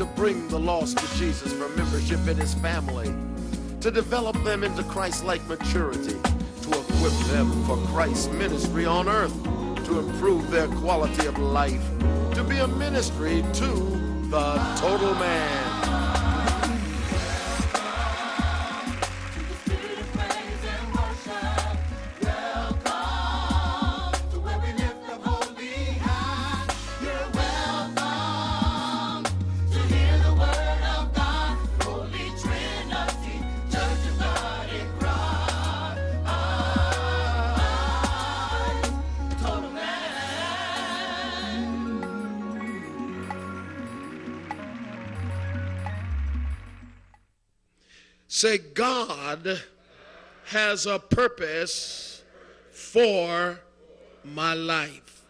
to bring the lost to Jesus for membership in his family, to develop them into Christ-like maturity, to equip them for Christ's ministry on earth, to improve their quality of life, to be a ministry to the total man. Say, God has a purpose for my life.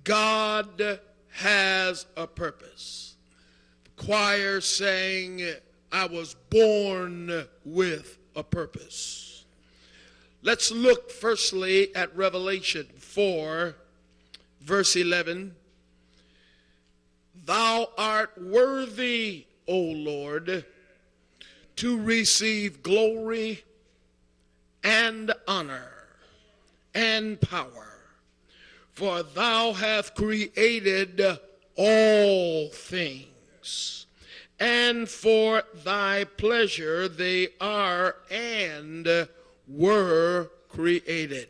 God has a purpose. The choir sang, I was born with a purpose. Let's look firstly at Revelation 4, verse 11. Thou art worthy, O Lord, to receive glory and honor and power, for thou hast created all things, and for thy pleasure they are and were created.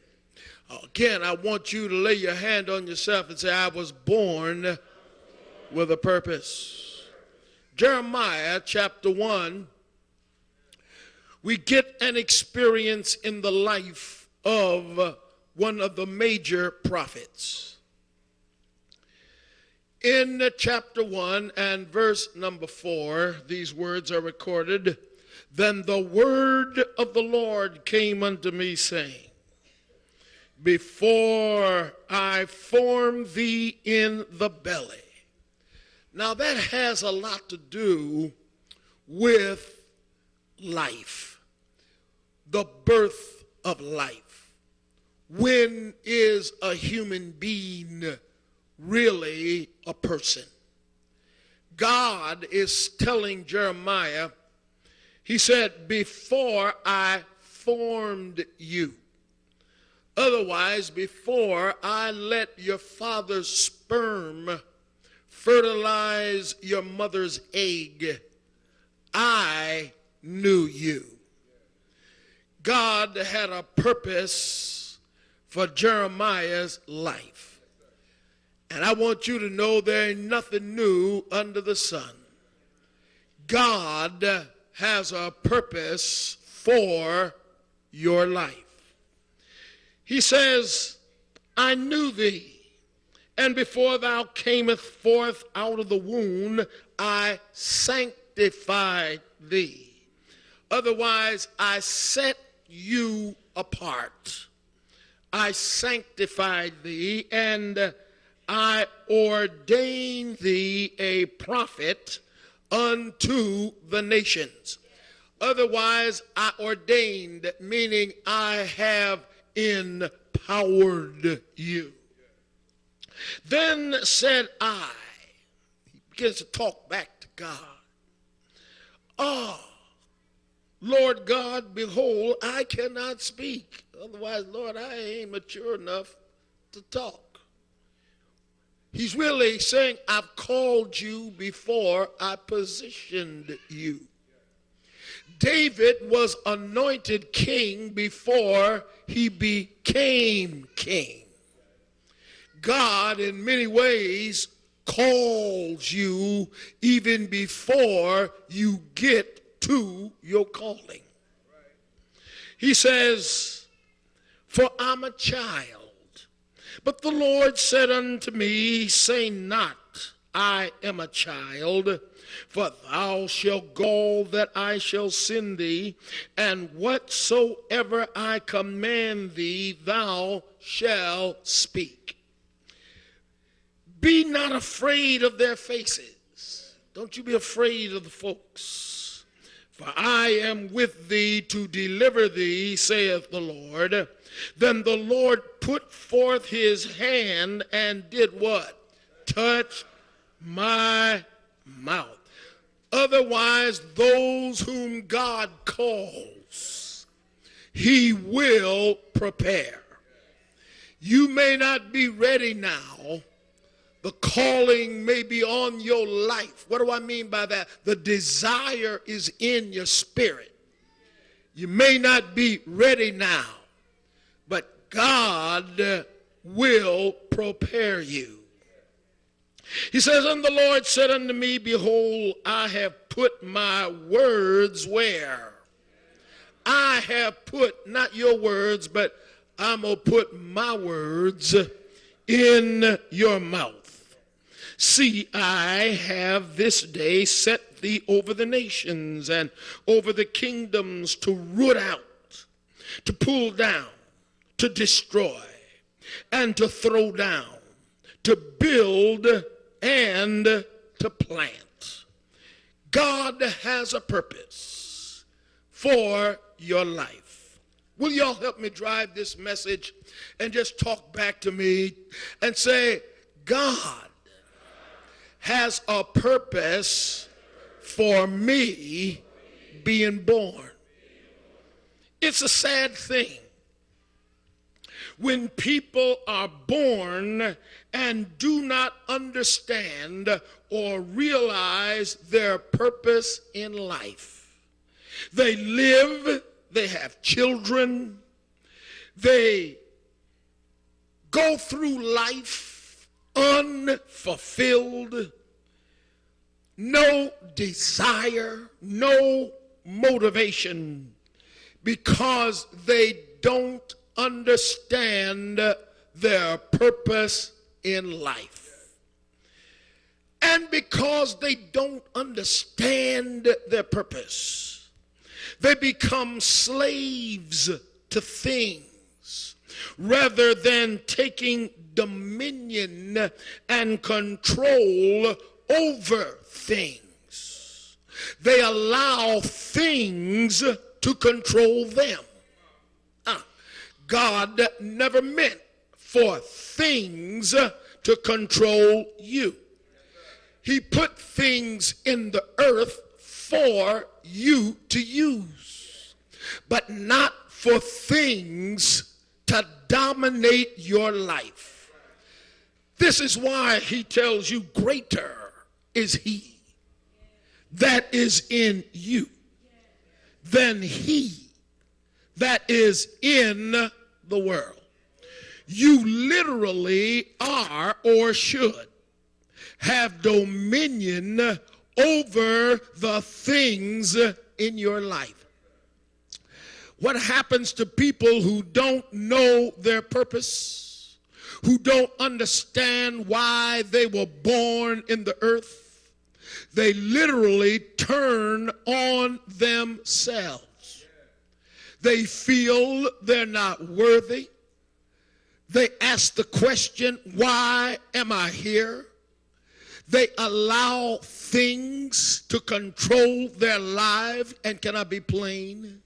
Again, I want you to lay your hand on yourself and say, I was born with a purpose. Jeremiah chapter 1, we get an experience in the life of one of the major prophets. In chapter 1 and verse number 4, these words are recorded. Then the word of the Lord came unto me, saying, before I formed thee in the belly. Now that has a lot to do with life. The birth of life. When is a human being really a person? God is telling Jeremiah, he said, before I formed you. Otherwise, before I let your father's sperm fertilize your mother's egg, I knew you. God had a purpose for Jeremiah's life. And I want you to know there ain't nothing new under the sun. God has a purpose for your life. He says, I knew thee, and before thou camest forth out of the womb, I sanctified thee. Otherwise, I set you apart. I sanctified thee, and I ordained thee a prophet unto the nations. Otherwise, I ordained, meaning I have empowered you. Then said I, he begins to talk back to God. Lord God, behold, I cannot speak. Otherwise, Lord, I ain't mature enough to talk. He's really saying, I've called you before I positioned you. David was anointed king before he became king. God, in many ways, calls you even before you get to your calling. He says, for I'm a child. But the Lord said unto me, say not, I am a child, for thou shalt go all that I shall send thee, and whatsoever I command thee, thou shalt speak. Be not afraid of their faces. Don't you be afraid of the folks. For I am with thee to deliver thee, saith the Lord. Then the Lord put forth his hand and did what? Touch my mouth. Otherwise, those whom God calls, he will prepare. You may not be ready now. The calling may be on your life. What do I mean by that? The desire is in your spirit. You may not be ready now, but God will prepare you. He says, and the Lord said unto me, behold, I have put my words where? I have put, not your words, but I'm going to put my words in your mouth. See, I have this day set thee over the nations and over the kingdoms to root out, to pull down, to destroy, and to throw down, to build and to plant. God has a purpose for your life. Will y'all help me drive this message and just talk back to me and say, God has a purpose for me being born. It's a sad thing when people are born and do not understand or realize their purpose in life. They live, they have children, they go through life unfulfilled, no desire, no motivation, because they don't understand their purpose in life. And because they don't understand their purpose, they become slaves to things rather than taking dominion and control over things. They allow things to control them. God never meant for things to control you. He put things in the earth for you to use, but not for things to dominate your life. This is why he tells you greater is he that is in you than he that is in the world. You literally are or should have dominion over the things in your life. What happens to people who don't know their purpose, who don't understand why they were born in the earth? They literally turn on themselves. They feel they're not worthy. They ask the question, why am I here? They allow things to control their life, and can I be plain?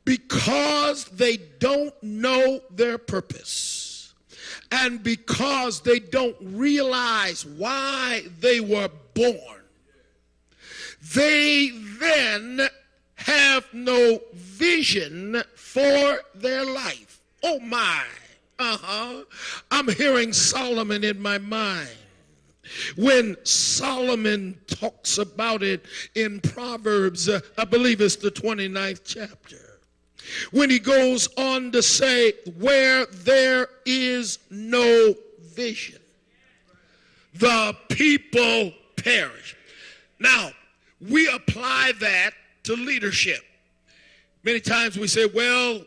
Because they don't know their purpose, and because they don't realize why they were born, they then have no vision for their life. Oh my, I'm hearing Solomon in my mind. When Solomon talks about it in Proverbs, I believe it's the 29th chapter, when he goes on to say, where there is no vision, the people perish. Now, we apply that to leadership. Many times we say, well,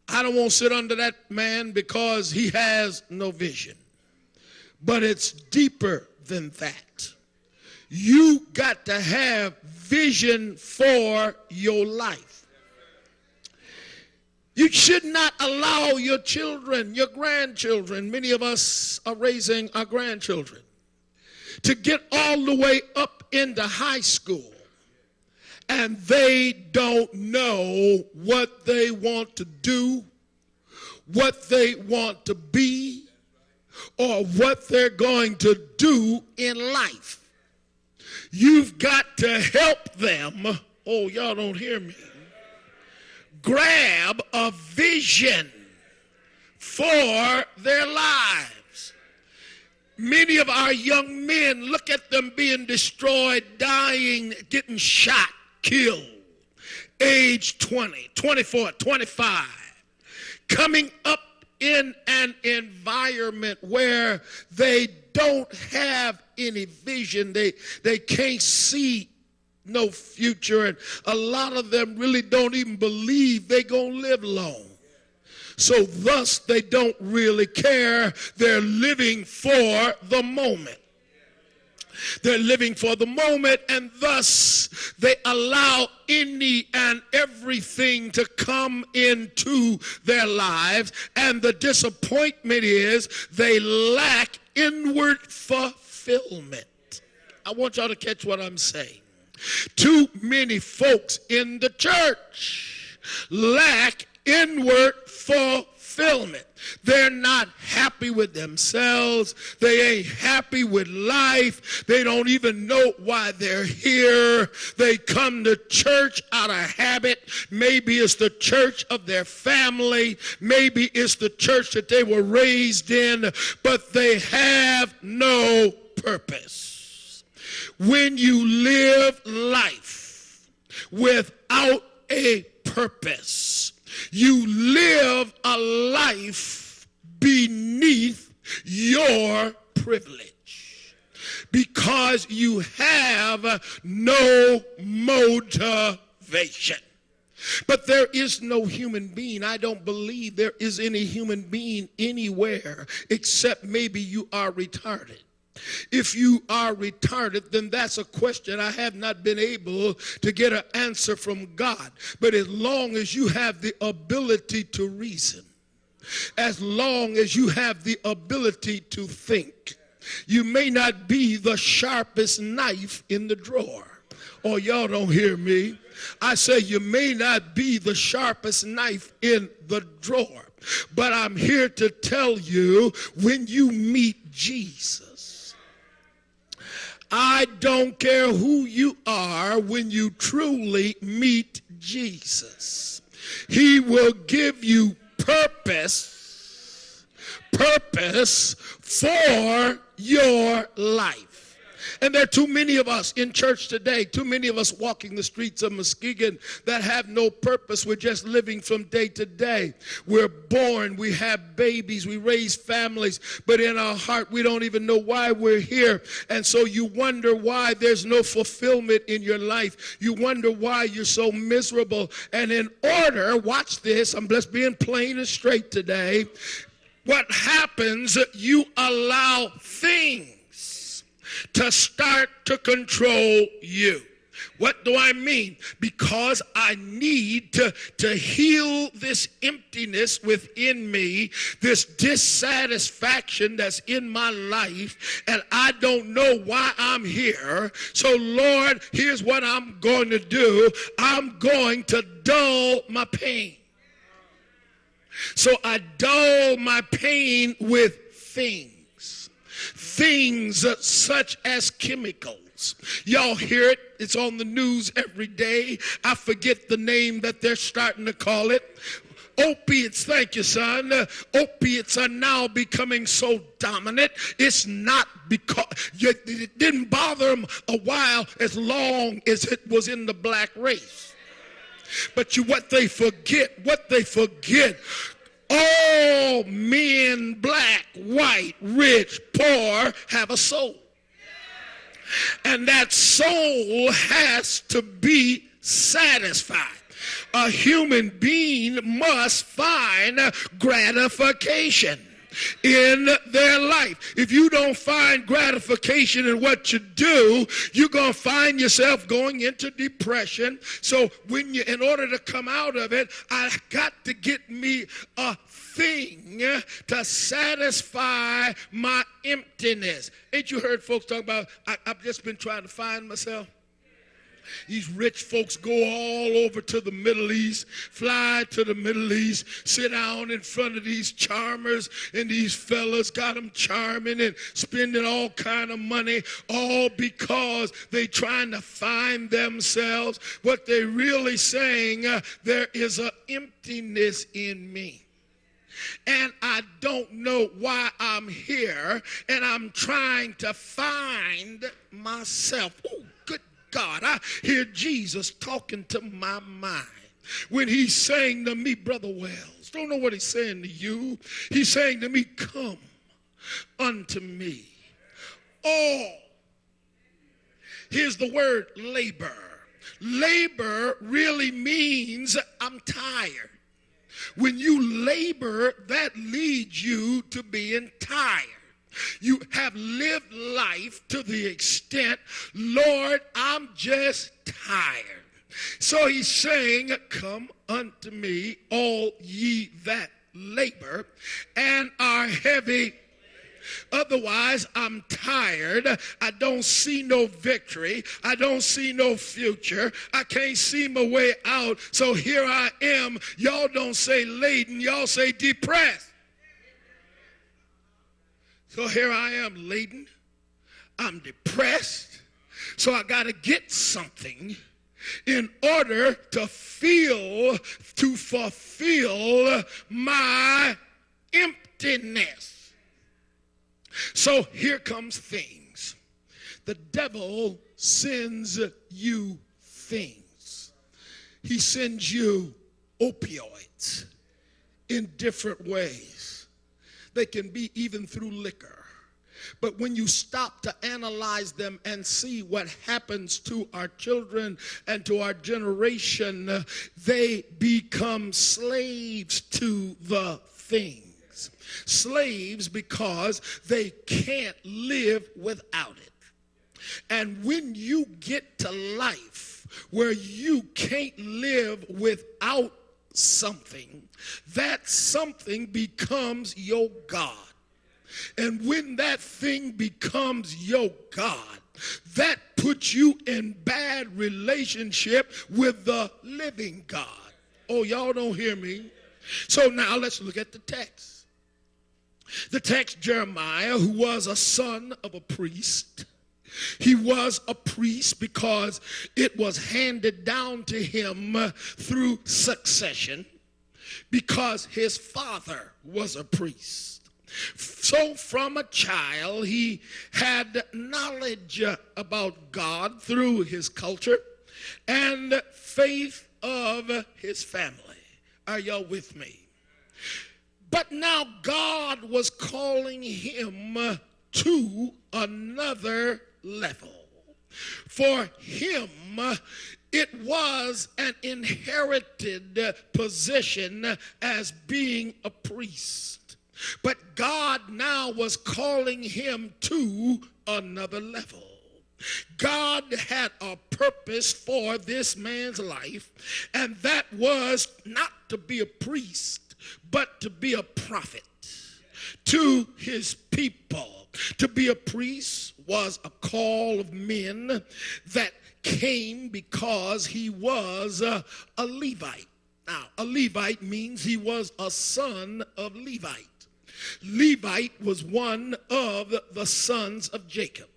I don't want to sit under that man because he has no vision. But it's deeper than that. You got to have vision for your life. You should not allow your children, your grandchildren, many of us are raising our grandchildren, to get all the way up into high school and they don't know what they want to do, what they want to be, or what they're going to do in life. You've got to help them. Oh, y'all don't hear me. Grab a vision for their lives. Many of our young men, look at them being destroyed, dying, getting shot, killed. Age 20, 24, 25. Coming up in an environment where they don't have any vision. They can't see no future. And a lot of them really don't even believe they're going to live long. So thus they don't really care. They're living for the moment. They're living for the moment, and thus they allow any and everything to come into their lives. And the disappointment is they lack inward fulfillment. I want y'all to catch what I'm saying. Too many folks in the church lack inward fulfillment. They're not happy with themselves. They ain't happy with life. They don't even know why they're here. They come to church out of habit. Maybe it's the church of their family. Maybe it's the church that they were raised in, but they have no purpose. When you live life without a purpose, you live a life beneath your privilege because you have no motivation. But there is no human being. I don't believe there is any human being anywhere except maybe you are retarded. If you are retarded, then that's a question I have not been able to get an answer from God. But as long as you have the ability to reason, as long as you have the ability to think, you may not be the sharpest knife in the drawer. Oh, y'all don't hear me. I say you may not be the sharpest knife in the drawer. But I'm here to tell you, when you meet Jesus, I don't care who you are, when you truly meet Jesus, he will give you purpose for your life. And there are too many of us in church today, too many of us walking the streets of Muskegon that have no purpose. We're just living from day to day. We're born, we have babies, we raise families, but in our heart we don't even know why we're here. And so you wonder why there's no fulfillment in your life. You wonder why you're so miserable. And in order, watch this, I'm just being plain and straight today. What happens, you allow things to start to control you. What do I mean? Because I need to heal this emptiness within me, this dissatisfaction that's in my life, and I don't know why I'm here. So Lord, here's what I'm going to do. I'm going to dull my pain. So I dull my pain with things such as chemicals. Y'all hear it. It's on the news every day. I forget the name that they're starting to call it. Opiates, thank you, son. Opiates are now becoming so dominant. It's not because it didn't bother them a while as long as it was in the black race. But what they forget, all men, black, white, rich, poor, have a soul. And that soul has to be satisfied. A human being must find gratification in their life. If you don't find gratification in what you do, you're going to find yourself going into depression. So in order to come out of it, I got to get me a thing to satisfy my emptiness. Ain't you heard folks talk about, I've just been trying to find myself? These rich folks go all over to the Middle East, fly to the Middle East, sit down in front of these charmers, and these fellas got them charming and spending all kind of money, all because they trying to find themselves. What they really saying, there is an emptiness in me. And I don't know why I'm here, and I'm trying to find myself. Oh, good God, I hear Jesus talking to my mind when he's saying to me, Brother Wells, don't know what he's saying to you. He's saying to me, come unto me. All. Here's the word labor. Labor really means I'm tired. When you labor, that leads you to being tired. You have lived life to the extent, Lord, I'm just tired. So he's saying, come unto me, all ye that labor and are heavy. Otherwise, I'm tired. I don't see no victory. I don't see no future. I can't see my way out. So here I am. Y'all don't say laden. Y'all say depressed. So here I am laden. I'm depressed. So I got to get something in order to fulfill my emptiness. So here comes things. The devil sends you things. He sends you opioids in different ways. They can be even through liquor. But when you stop to analyze them and see what happens to our children and to our generation, they become slaves to the thing. Slaves because they can't live without it. And when you get to life where you can't live without something, that something becomes your God. And when that thing becomes your God, that puts you in bad relationship with the living God. Oh, y'all don't hear me? So now let's look at the text. The text, Jeremiah, who was a son of a priest. He was a priest because it was handed down to him through succession, because his father was a priest. So from a child, he had knowledge about God through his culture and faith of his family. Are y'all with me? But now God was calling him to another level. For him, it was an inherited position as being a priest. But God now was calling him to another level. God had a purpose for this man's life, and that was not to be a priest, but to be a prophet to his people. To be a priest was a call of men that came because he was a Levite. Now, a Levite means he was a son of Levite. Levite was one of the sons of Jacob.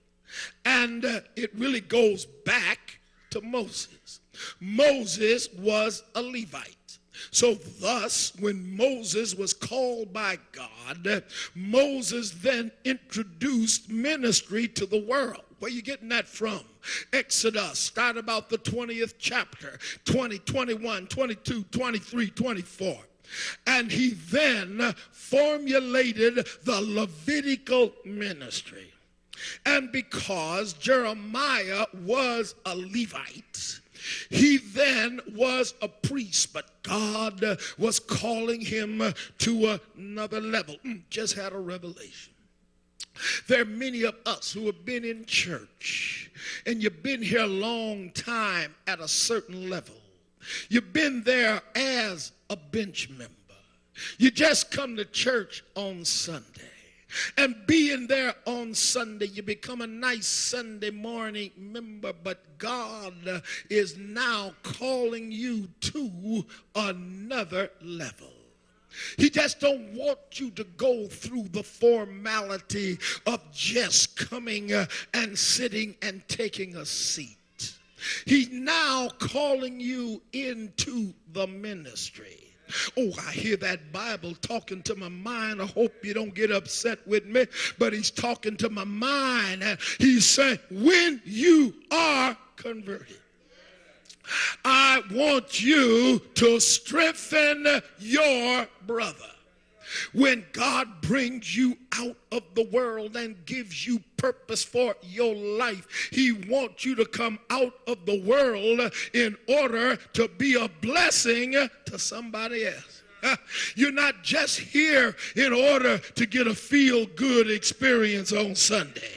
And it really goes back to Moses. Moses was a Levite. So thus, when Moses was called by God, Moses then introduced ministry to the world. Where are you getting that from? Exodus, start about the 20th chapter, 20, 21, 22, 23, 24. And he then formulated the Levitical ministry. And because Jeremiah was a Levite, he then was a priest, but God was calling him to another level. Just had a revelation. There are many of us who have been in church, and you've been here a long time at a certain level. You've been there as a bench member. You just come to church on Sunday. and being there on Sunday. You become a nice Sunday morning member, but God is now calling you to another level. He just don't want you to go through the formality of just coming and sitting and taking a seat. He's now calling you into the ministry. Oh, I hear that Bible talking to my mind. I hope you don't get upset with me, but he's talking to my mind. He's saying, when you are converted, I want you to strengthen your brother. When God brings you out of the world and gives you purpose for your life, he wants you to come out of the world in order to be a blessing to somebody else. You're not just here in order to get a feel-good experience on Sunday.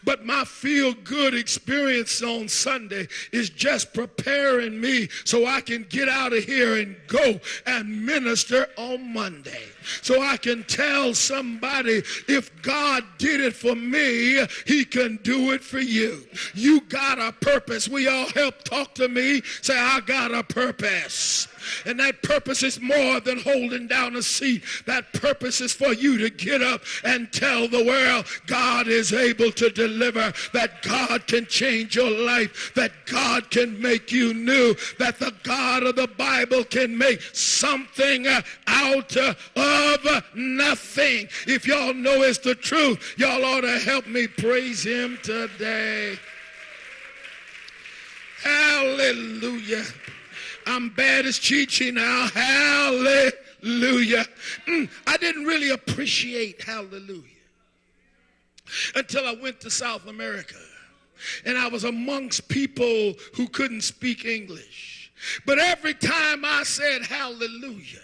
But my feel-good experience on Sunday is just preparing me so I can get out of here and go and minister on Monday. So I can tell somebody, if God did it for me, he can do it for you. You got a purpose. We all help talk to me. Say, I got a purpose. And that purpose is more than holding down a seat. That purpose is for you to get up and tell the world God is able to deliver, that God can change your life, that God can make you new, that the God of the Bible can make something out of nothing. If y'all know it's the truth, y'all ought to help me praise him today. Hallelujah. I'm bad as Chi-Chi now. Hallelujah. I didn't really appreciate hallelujah until I went to South America and I was amongst people who couldn't speak English. But every time I said hallelujah,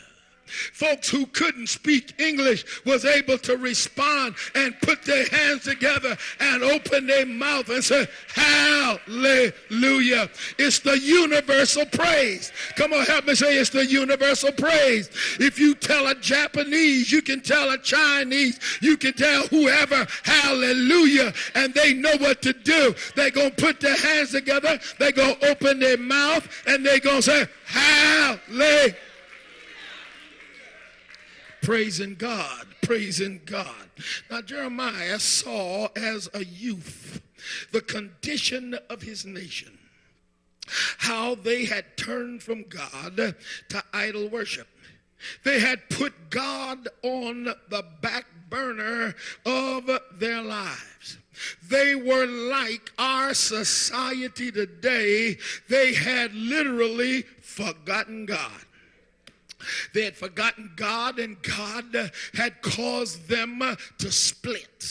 folks who couldn't speak English was able to respond and put their hands together and open their mouth and say, hallelujah. It's the universal praise. Come on, help me say it's the universal praise. If you tell a Japanese, you can tell a Chinese, you can tell whoever, hallelujah, and they know what to do. They're going to put their hands together, they're going to open their mouth, and they're going to say, hallelujah. Praising God, praising God. Now, Jeremiah saw as a youth the condition of his nation, how they had turned from God to idol worship. They had put God on the back burner of their lives. They were like our society today. They had literally forgotten God. They had forgotten God, and God had caused them to split.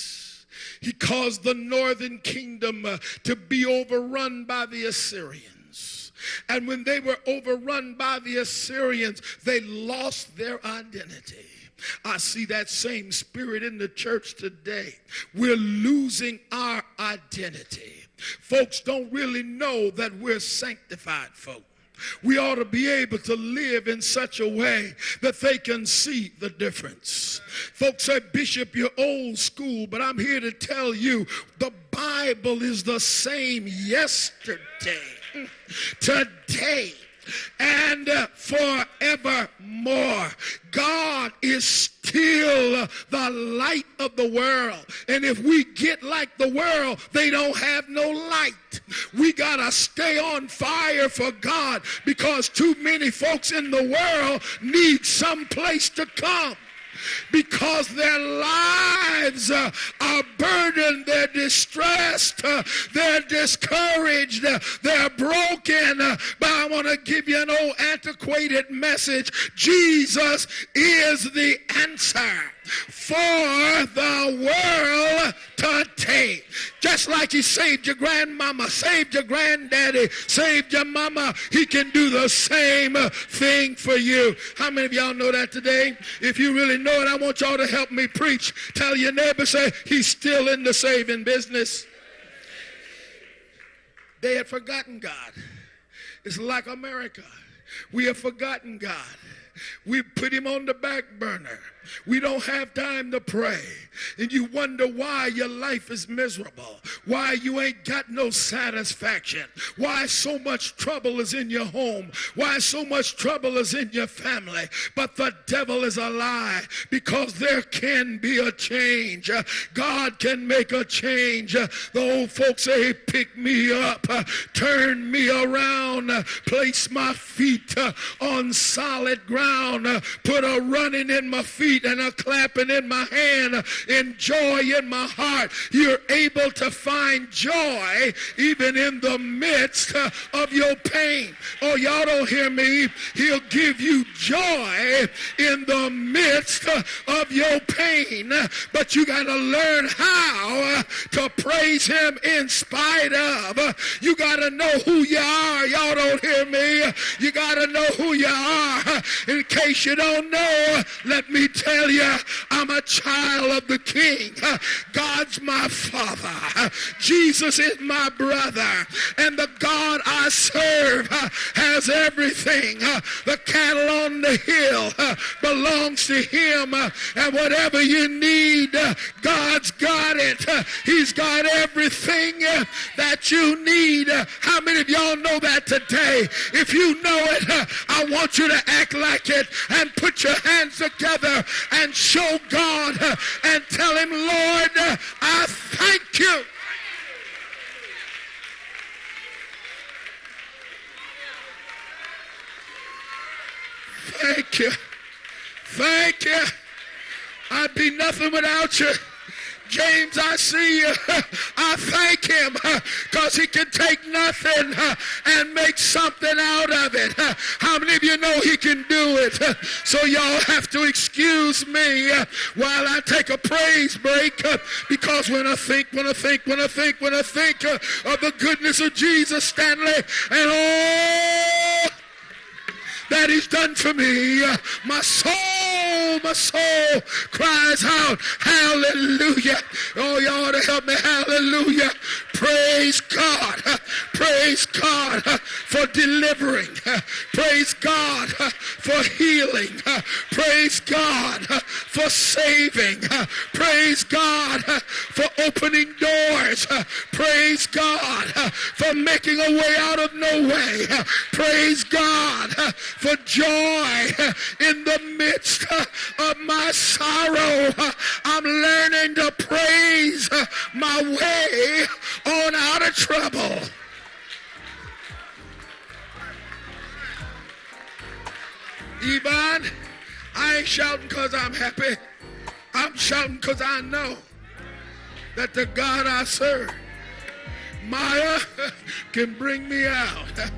He caused the northern kingdom to be overrun by the Assyrians. And when they were overrun by the Assyrians, they lost their identity. I see that same spirit in the church today. We're losing our identity. Folks don't really know that we're sanctified folk. We ought to be able to live in such a way that they can see the difference. Folks say, Bishop, you're old school, but I'm here to tell you the Bible is the same yesterday, today, and forevermore. God is still the light of the world. And if we get like the world, they don't have no light. We got to stay on fire for God, because too many folks in the world need some place to come. Because their lives are burdened, they're distressed, they're discouraged, they're broken. But I want to give you an old antiquated message. Jesus is the answer for the world today. Just like he saved your grandmama, saved your granddaddy, saved your mama, he can do the same thing for you. How many of y'all know that today? If you really know it, I want y'all to help me preach. Tell your neighbor, say, he's still in the saving business. They had forgotten God. It's like America. We have forgotten God. We put him on the back burner. We don't have time to pray. And you wonder why your life is miserable, why you ain't got no satisfaction, why so much trouble is in your home, why so much trouble is in your family. But the devil is a lie, because there can be a change. God can make a change. The old folks say, pick me up, turn me around, place my feet on solid ground, put a running in my feet and a clapping in my hand, and joy in my heart. You're able to find joy even in the midst of your pain. Oh, y'all don't hear me. He'll give you joy in the midst of your pain, but you got to learn how to praise him in spite of. You got to know who you are. Y'all don't hear me. You got to know who you are. In case you don't know, let me tell you, I'm a child of the King. God's my Father. Jesus is my brother. And the God I serve has everything. The cattle on the hill belongs to him. And whatever you need, God's got it. He's got everything that you need. How many of y'all know that today? If you know it, I want you to act like it and put your hands together and show God and tell him, Lord, I thank you. Thank you. Thank you. I'd be nothing without you. James, I see you. I thank him because he can take nothing and make something out of it. How many of you know he can do it? So y'all have to excuse me while I take a praise break, because when I think of the goodness of Jesus, Stanley, and all that he's done for me, my soul cries out, hallelujah. Oh, you ought to help me, hallelujah. Praise God. Praise God for delivering. Praise God for healing. Praise God for saving. Praise God for opening doors. Praise God for making a way out of no way. Praise God for joy in the midst of my sorrow. I'm learning to praise my way on out of trouble. Yvonne, I ain't shouting because I'm happy. I'm shouting because I know that the God I serve, Maya, can bring me out.